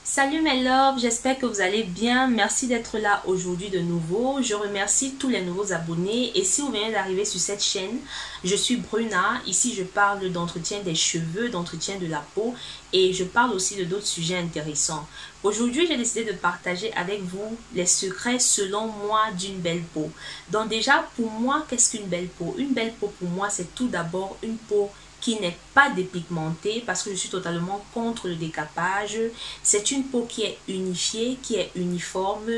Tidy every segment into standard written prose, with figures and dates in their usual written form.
Salut mes loves, j'espère que vous allez bien. Merci d'être là aujourd'hui de nouveau. Je remercie tous les nouveaux abonnés. Et si vous venez d'arriver sur cette chaîne, je suis Bruna. Ici, je parle d'entretien des cheveux, d'entretien de la peau et je parle aussi de d'autres sujets intéressants. Aujourd'hui, j'ai décidé de partager avec vous les secrets selon moi d'une belle peau. Donc déjà, pour moi, qu'est-ce qu'une belle peau? Une belle peau pour moi, c'est tout d'abord une peau qui n'est pas dépigmentée parce que je suis totalement contre le décapage. C'est une peau qui est unifiée, qui est uniforme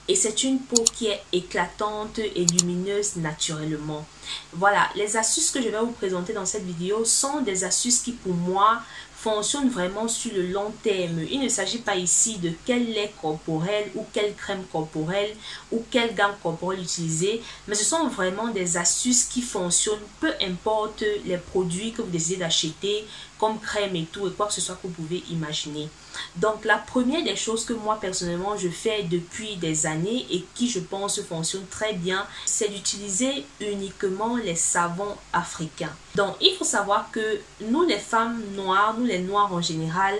et c'est une peau qui est éclatante et lumineuse naturellement. Voilà, les astuces que je vais vous présenter dans cette vidéo sont des astuces qui pour moi fonctionnent vraiment sur le long terme. Il ne s'agit pas ici de quel lait corporel ou quelle crème corporelle ou quelle gamme corporelle utiliser, mais ce sont vraiment des astuces qui fonctionnent, peu importe les produits que vous décidez d'acheter, comme crème et tout, et quoi que ce soit que vous pouvez imaginer. Donc, la première des choses que moi, personnellement, je fais depuis des années et qui, je pense, fonctionne très bien, c'est d'utiliser uniquement les savons africains. Donc, il faut savoir que nous, les femmes noires, nous, les noirs en général,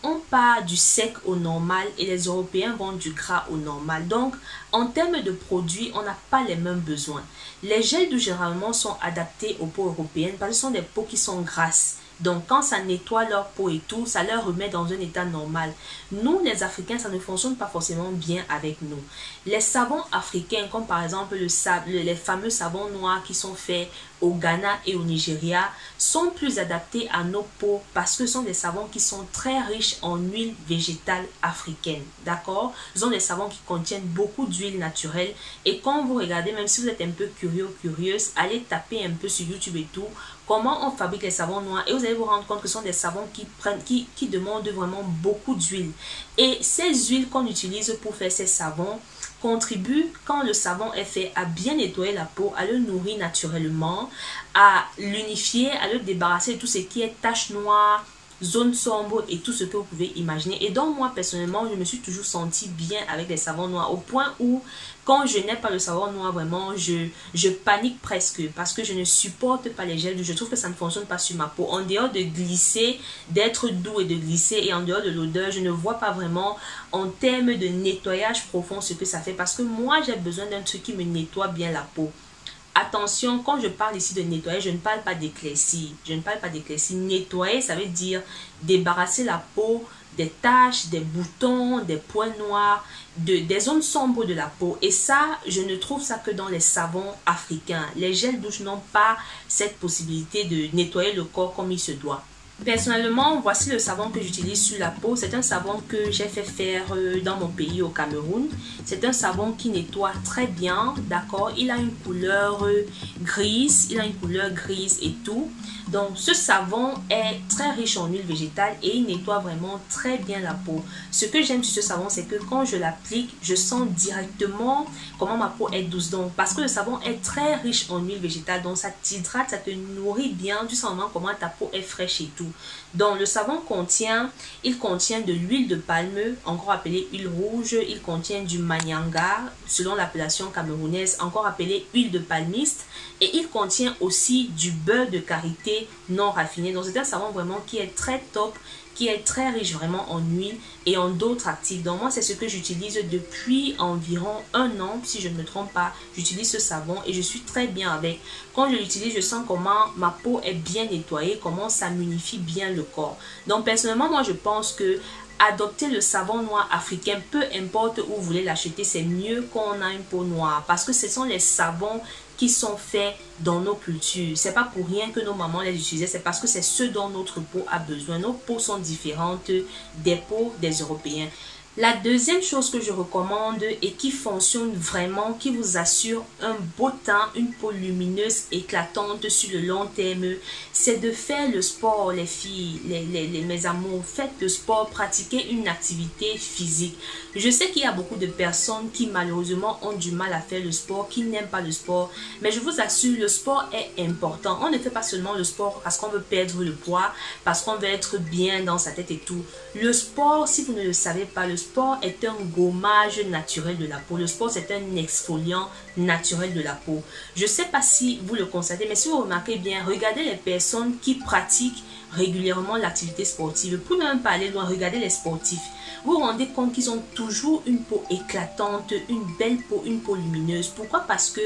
on part du sec au normal et les Européens vont du gras au normal. Donc, en termes de produits, on n'a pas les mêmes besoins. Les gels douche généralement sont adaptés aux peaux européennes parce que ce sont des peaux qui sont grasses. Donc, quand ça nettoie leur peau et tout, ça leur remet dans un état normal. Nous, les Africains, ça ne fonctionne pas forcément bien avec nous. Les savons africains, comme par exemple les fameux savons noirs qui sont faits au Ghana et au Nigeria, sont plus adaptés à nos peaux parce que ce sont des savons qui sont très riches en huile végétale africaine. D'accord? Ce sont des savons qui contiennent beaucoup d'huile naturelle. Et quand vous regardez, même si vous êtes un peu curieux ou curieuse, allez taper un peu sur YouTube et tout, comment on fabrique les savons noirs et vous allez vous rendre compte que ce sont des savons qui demandent vraiment beaucoup d'huile. Et ces huiles qu'on utilise pour faire ces savons contribuent, quand le savon est fait, à bien nettoyer la peau, à le nourrir naturellement, à l'unifier, à le débarrasser de tout ce qui est taches noires, zone sombre et tout ce que vous pouvez imaginer. Et donc moi personnellement je me suis toujours sentie bien avec les savons noirs au point où quand je n'ai pas le savon noir vraiment je panique presque parce que je ne supporte pas les gels. Je trouve que ça ne fonctionne pas sur ma peau. En dehors de glisser, d'être doux et de glisser, et en dehors de l'odeur, je ne vois pas vraiment en termes de nettoyage profond ce que ça fait parce que moi j'ai besoin d'un truc qui me nettoie bien la peau. Attention, quand je parle ici de nettoyer, je ne parle pas d'éclaircir. Je ne parle pas d'éclaircir. Nettoyer, ça veut dire débarrasser la peau des taches, des boutons, des points noirs, des zones sombres de la peau. Et ça, je ne trouve ça que dans les savons africains. Les gels douche n'ont pas cette possibilité de nettoyer le corps comme il se doit. Personnellement, voici le savon que j'utilise sur la peau. C'est un savon que j'ai fait faire dans mon pays au Cameroun. C'est un savon qui nettoie très bien, d'accord. Il a une couleur grise, et tout. Donc ce savon est très riche en huile végétale et il nettoie vraiment très bien la peau. Ce que j'aime sur ce savon, c'est que quand je l'applique, je sens directement comment ma peau est douce. Donc parce que le savon est très riche en huile végétale, donc ça t'hydrate, ça te nourrit bien. Tu sens vraiment comment ta peau est fraîche et tout. Donc le savon contient de l'huile de palme, encore appelée huile rouge. Il contient du manyanga, selon l'appellation camerounaise, encore appelée huile de palmiste. Et il contient aussi du beurre de karité non raffiné. Donc c'est un savon vraiment qui est très top, qui est très riche vraiment en huile et en d'autres actifs. Donc moi c'est ce que j'utilise depuis environ 1 an, si je ne me trompe pas. J'utilise ce savon et je suis très bien avec. Quand je l'utilise, je sens comment ma peau est bien nettoyée, comment ça m'unifie bien le corps. Donc personnellement, moi je pense que adopter le savon noir africain, peu importe où vous voulez l'acheter, c'est mieux qu'on a une peau noire parce que ce sont les savons qui sont faits dans nos cultures. C'est pas pour rien que nos mamans les utilisaient, c'est parce que c'est ce dont notre peau a besoin. Nos peaux sont différentes des peaux des Européens. La deuxième chose que je recommande et qui fonctionne vraiment, qui vous assure un beau teint, une peau lumineuse, éclatante sur le long terme, c'est de faire le sport, les filles, mes amours. Faites le sport, pratiquez une activité physique. Je sais qu'il y a beaucoup de personnes qui malheureusement ont du mal à faire le sport, qui n'aiment pas le sport, mais je vous assure, le sport est important. On ne fait pas seulement le sport parce qu'on veut perdre le poids, parce qu'on veut être bien dans sa tête et tout. Le sport, si vous ne le savez pas, le sport est un gommage naturel de la peau. Le sport, c'est un exfoliant naturel de la peau. Je ne sais pas si vous le constatez, mais si vous remarquez bien, regardez les personnes qui pratiquent régulièrement l'activité sportive, pour ne même pas aller loin, regardez les sportifs. Vous vous rendez compte qu'ils ont toujours une peau éclatante, une belle peau, une peau lumineuse. Pourquoi? Parce que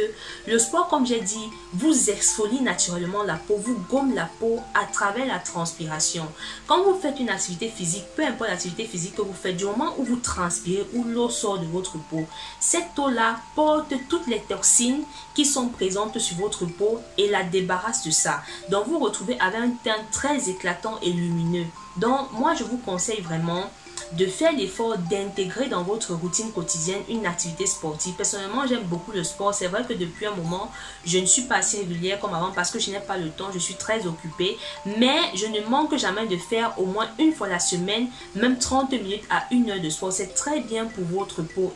le sport, comme j'ai dit, vous exfolie naturellement la peau, vous gomme la peau à travers la transpiration. Quand vous faites une activité physique, peu importe l'activité physique que vous faites, du moment où vous transpirez, où l'eau sort de votre peau, cette eau-là porte toutes les toxines qui sont présentes sur votre peau et la débarrasse de ça. Donc vous vous retrouvez avec un teint très éclatant et lumineux. Donc moi je vous conseille vraiment de faire l'effort d'intégrer dans votre routine quotidienne une activité sportive. Personnellement, j'aime beaucoup le sport. C'est vrai que depuis un moment, je ne suis pas assez régulière comme avant parce que je n'ai pas le temps, je suis très occupée. Mais je ne manque jamais de faire au moins une fois la semaine, même 30 minutes à 1 heure de sport. C'est très bien pour votre peau,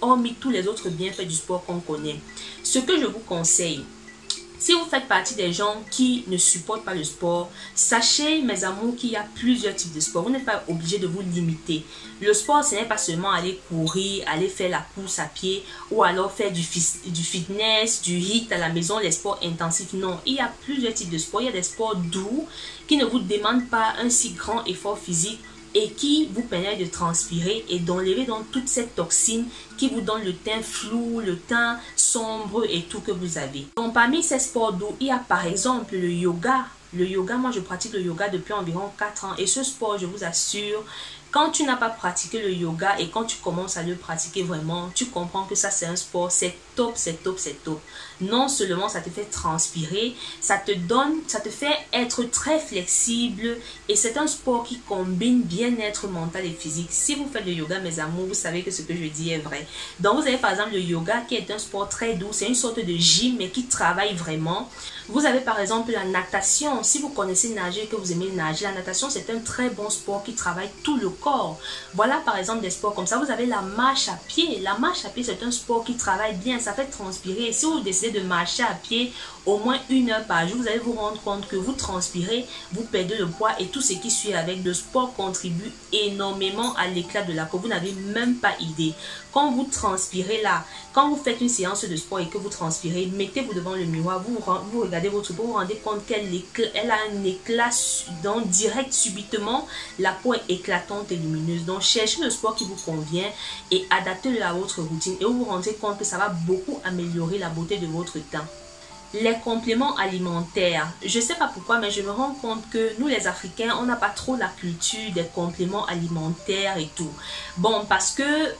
hormis tous les autres bienfaits du sport qu'on connaît. Ce que je vous conseille, si vous faites partie des gens qui ne supportent pas le sport, sachez, mes amours, qu'il y a plusieurs types de sport. Vous n'êtes pas obligé de vous limiter. Le sport, ce n'est pas seulement aller courir, aller faire la course à pied ou alors faire du fitness, du HIIT à la maison, les sports intensifs. Non, il y a plusieurs types de sports. Il y a des sports doux qui ne vous demandent pas un si grand effort physique et qui vous permet de transpirer et d'enlever donc toute cette toxine qui vous donne le teint flou, le teint sombre et tout que vous avez. Donc parmi ces sports doux, il y a par exemple le yoga. Le yoga, moi je pratique le yoga depuis environ 4 ans et ce sport, je vous assure, quand tu n'as pas pratiqué le yoga et quand tu commences à le pratiquer vraiment, tu comprends que ça c'est un sport, c'est top, c'est top, c'est top. Non seulement ça te fait transpirer, ça te fait être très flexible et c'est un sport qui combine bien-être mental et physique. Si vous faites le yoga, mes amours, vous savez que ce que je dis est vrai. Donc vous avez par exemple le yoga qui est un sport très doux, c'est une sorte de gym mais qui travaille vraiment. Vous avez par exemple la natation. Si vous connaissez nager, que vous aimez nager, la natation c'est un très bon sport qui travaille tout le corps. Voilà par exemple des sports comme ça. Vous avez la marche à pied. La marche à pied c'est un sport qui travaille bien, ça fait transpirer. Si vous décidez de marcher à pied au moins 1 heure par jour, vous allez vous rendre compte que vous transpirez, vous perdez le poids et tout ce qui suit avec. Le sport contribue énormément à l'éclat de la peau. Vous n'avez même pas idée. Quand vous transpirez là, quand vous faites une séance de sport et que vous transpirez, mettez-vous devant le miroir, vous regardez votre peau, vous vous rendez compte qu'elle a un éclat donc direct subitement. La peau est éclatante et lumineuse. Donc cherchez le sport qui vous convient et adaptez-le à votre routine et vous vous rendez compte que ça va beaucoup améliorer la beauté de votre teint. Les compléments alimentaires. Je ne sais pas pourquoi, mais je me rends compte que nous les Africains, on n'a pas trop la culture des compléments alimentaires et tout. Bon, parce que,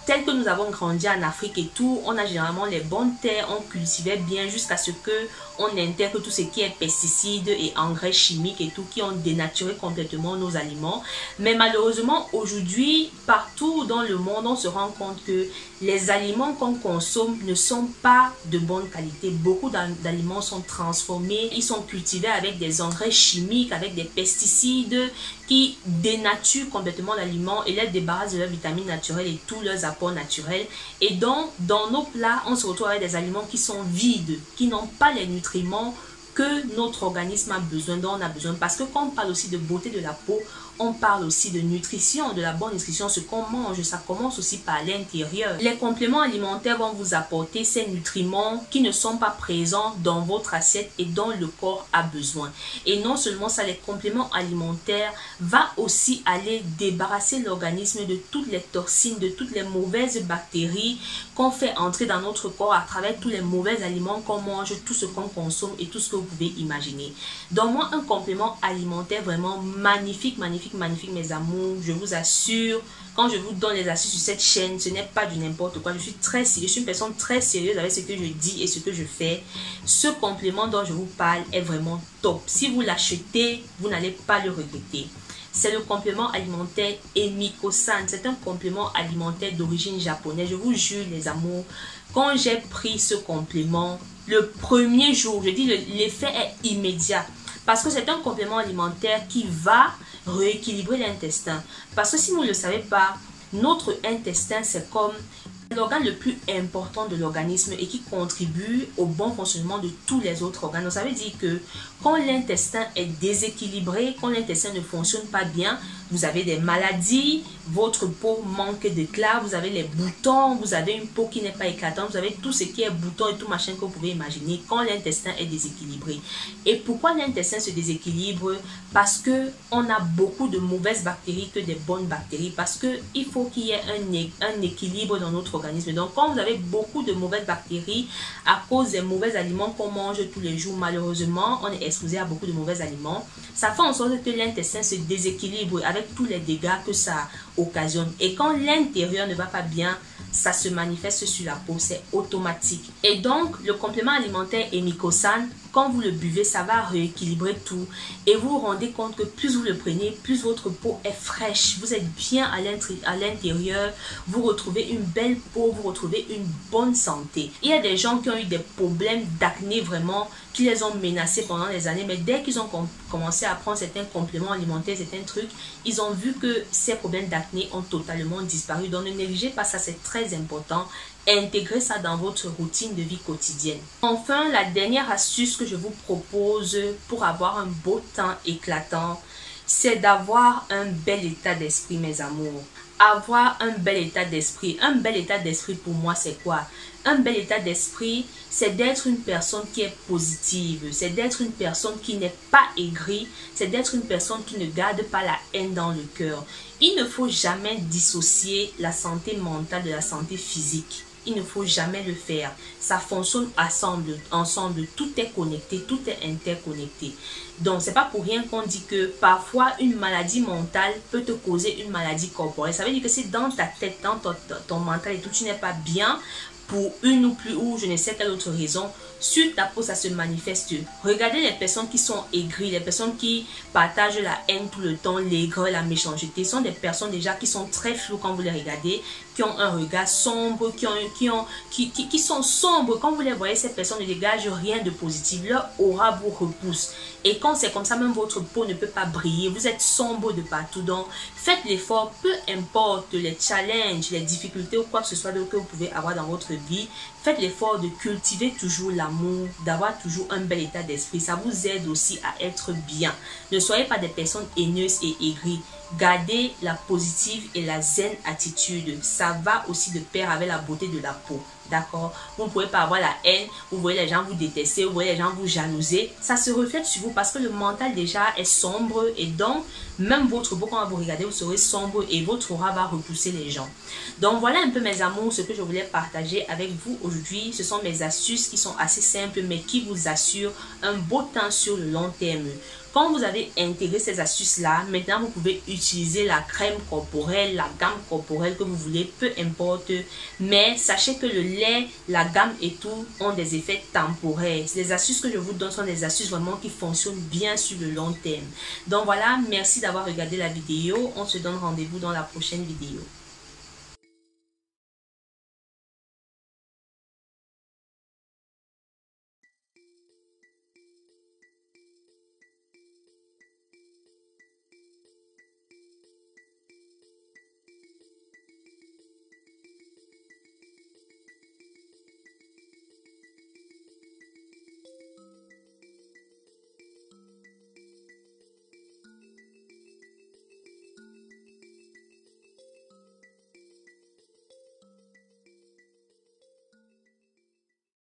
tel que nous avons grandi en Afrique et tout, on a généralement les bonnes terres, on cultivait bien jusqu'à ce que on intègre tout ce qui est pesticides et engrais chimiques et tout, qui ont dénaturé complètement nos aliments. Mais malheureusement, aujourd'hui, partout dans le monde, on se rend compte que les aliments qu'on consomme ne sont pas de bonne qualité. Beaucoup d'aliments sont transformés, ils sont cultivés avec des engrais chimiques, avec des pesticides qui dénaturent complètement l'aliment et les débarrassent de leurs vitamines naturelles et tous leurs apports naturels. Et donc, dans nos plats, on se retrouve avec des aliments qui sont vides, qui n'ont pas les nutriments que notre organisme a besoin, dont on a besoin. Parce que quand on parle aussi de beauté de la peau, on parle aussi de nutrition, de la bonne nutrition, ce qu'on mange, ça commence aussi par l'intérieur. Les compléments alimentaires vont vous apporter ces nutriments qui ne sont pas présents dans votre assiette et dont le corps a besoin. Et non seulement ça, les compléments alimentaires vont aussi aller débarrasser l'organisme de toutes les toxines, de toutes les mauvaises bactéries qu'on fait entrer dans notre corps à travers tous les mauvais aliments qu'on mange, tout ce qu'on consomme et tout ce que vous pouvez imaginer. Donc moi, un complément alimentaire vraiment magnifique, magnifique, mes amours, je vous assure, quand je vous donne les astuces sur cette chaîne, ce n'est pas du n'importe quoi. Je suis très sérieuse, je suis une personne très sérieuse avec ce que je dis et ce que je fais. Ce complément dont je vous parle est vraiment top. Si vous l'achetez, vous n'allez pas le regretter. C'est le complément alimentaire Emiko-san. C'est un complément alimentaire d'origine japonaise. Je vous jure, les amours, quand j'ai pris ce complément, le premier jour, je dis l'effet est immédiat. Parce que c'est un complément alimentaire qui va rééquilibrer l'intestin. Parce que si vous ne le savez pas, notre intestin, c'est comme l'organe le plus important de l'organisme et qui contribue au bon fonctionnement de tous les autres organes. Donc, ça veut dire que quand l'intestin est déséquilibré, quand l'intestin ne fonctionne pas bien, vous avez des maladies, votre peau manque d'éclat, vous avez les boutons, vous avez une peau qui n'est pas éclatante, vous avez tout ce qui est boutons et tout machin que vous pouvez imaginer quand l'intestin est déséquilibré. Et pourquoi l'intestin se déséquilibre? Parce que on a beaucoup de mauvaises bactéries que des bonnes bactéries, parce que il faut qu'il y ait un équilibre dans notre organisme. Donc quand vous avez beaucoup de mauvaises bactéries à cause des mauvais aliments qu'on mange tous les jours, malheureusement on est exposé à beaucoup de mauvais aliments, ça fait en sorte que l'intestin se déséquilibre avec tous les dégâts que ça occasionne. Et quand l'intérieur ne va pas bien, ça se manifeste sur la peau, c'est automatique. Et donc, le complément alimentaire Emikosan, quand vous le buvez, ça va rééquilibrer tout. Et vous vous rendez compte que plus vous le prenez, plus votre peau est fraîche. Vous êtes bien à l'intérieur, vous retrouvez une belle peau, vous retrouvez une bonne santé. Il y a des gens qui ont eu des problèmes d'acné vraiment, qui les ont menacés pendant des années, mais dès qu'ils ont commencé à prendre certains compléments alimentaires, certains trucs, ils ont vu que ces problèmes d'acné ont totalement disparu. Donc ne négligez pas ça, c'est très important. Intégrez ça dans votre routine de vie quotidienne. Enfin, la dernière astuce que je vous propose pour avoir un beau teint éclatant, c'est d'avoir un bel état d'esprit, mes amours. Avoir un bel état d'esprit. Un bel état d'esprit pour moi, c'est quoi? Un bel état d'esprit, c'est d'être une personne qui est positive, c'est d'être une personne qui n'est pas aigrie, c'est d'être une personne qui ne garde pas la haine dans le cœur. Il ne faut jamais dissocier la santé mentale de la santé physique. Il ne faut jamais le faire. Ça fonctionne ensemble. Tout est connecté, tout est interconnecté. Donc, c'est pas pour rien qu'on dit que parfois, une maladie mentale peut te causer une maladie corporelle. Ça veut dire que si dans ta tête, dans ton mental et tout, tu n'es pas bien, pour une ou plus ou je ne sais quelle autre raison, sur ta peau ça se manifeste. Regardez les personnes qui sont aigries, les personnes qui partagent la haine tout le temps, l'aigreur, la méchanceté, sont des personnes déjà qui sont très floues quand vous les regardez, qui ont un regard sombre, qui sont sombres. Quand vous les voyez, ces personnes ne dégagent rien de positif, leur aura vous repousse. Et quand c'est comme ça, même votre peau ne peut pas briller, vous êtes sombre de partout. Donc faites l'effort, peu importe les challenges, les difficultés ou quoi que ce soit que vous pouvez avoir dans votre vie, faites l'effort de cultiver toujours l'amour, d'avoir toujours un bel état d'esprit. Ça vous aide aussi à être bien. Ne soyez pas des personnes haineuses et aigries. Gardez la positive et la zen attitude. Ça va aussi de pair avec la beauté de la peau. D'accord? Vous ne pouvez pas avoir la haine, vous voyez les gens vous détester, vous voyez les gens vous jalouser. Ça se reflète sur vous parce que le mental déjà est sombre et donc même votre peau, quand vous regardez, vous serez sombre et votre aura va repousser les gens. Donc voilà un peu mes amours, ce que je voulais partager avec vous aujourd'hui. Ce sont mes astuces qui sont assez simples mais qui vous assurent un beau temps sur le long terme. Quand vous avez intégré ces astuces-là, maintenant vous pouvez utiliser la crème corporelle, la gamme corporelle que vous voulez, peu importe. Mais sachez que le lait, la gamme et tout ont des effets temporaires. Les astuces que je vous donne sont des astuces vraiment qui fonctionnent bien sur le long terme. Donc voilà, merci d'avoir regardé la vidéo. On se donne rendez-vous dans la prochaine vidéo.